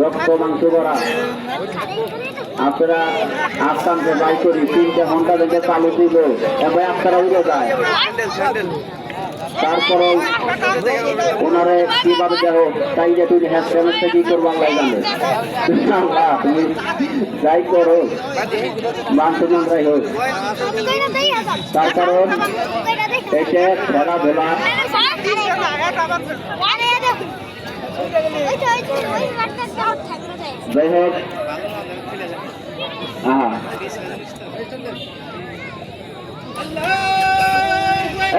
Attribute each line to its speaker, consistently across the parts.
Speaker 1: রক্ত মাংস ভরা। আপনারা আস্তানকে বাই করি 3টে ঘন্টা থেকে চালু দিল এবং আপনারা উড়ে যায়। তারপরে ওনারে কিভাবে দেখো তাই যে তুমি হ্যাঁ কি করবো আল্লাহ জানে। তুমি যাই করো মাংস মাংসাই হোক। তার কারণ এটা খেলাধুলা যাই হোক।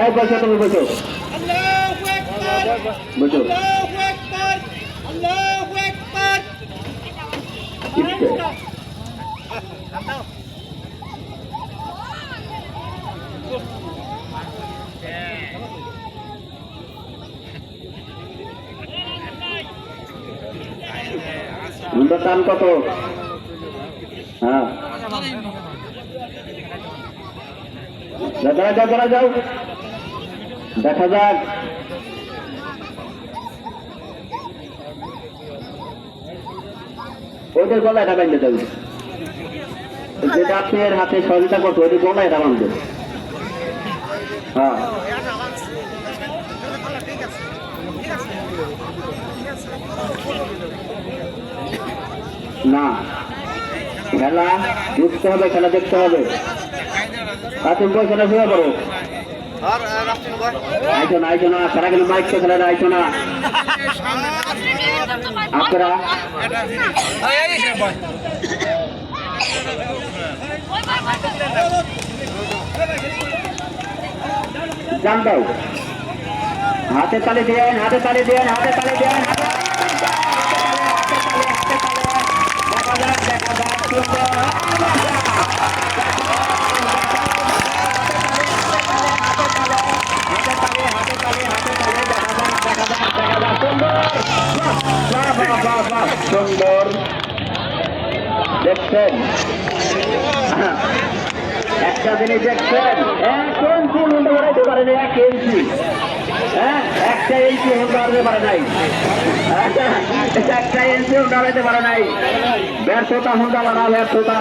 Speaker 1: এই বসো, তুমি বসো বসো। টান কত? হ্যাঁ দেখা যাও দেখা যাক। ওদের গলায় এটা বাঁধতে দেবে, যেটা আপনার হাতে সহযোগিতা করতো ওদের গলায় এটা বাঁধবে। হ্যাঁ না, খেলা বুঝতে হবে, খেলা দেখতে হবে। তুমি পয়সাটা শুয়ে পড়ো। আইসো না, আইসো না, সারা গেলে মাইক তো খেলা আইসো না। আপনারা জান দাও, হাতে তালি দেন, হাতে তালি দেন, হাতে তালি দেন। সুন্দর দেখছেন, একটা জিনিস দেখছেন, এখন ফুল উল্টে বাড়াইতে পারে না 1 ইঞ্চি। হ্যাঁ, একটা ইঞ্চি উল্টে বাড়াতে পারে নাই, একটা ইঞ্চি উল্টে বাড়াইতে পারে নাই। ব্যর্থতা হুন্ডা বাড়া, ব্যর্থতা।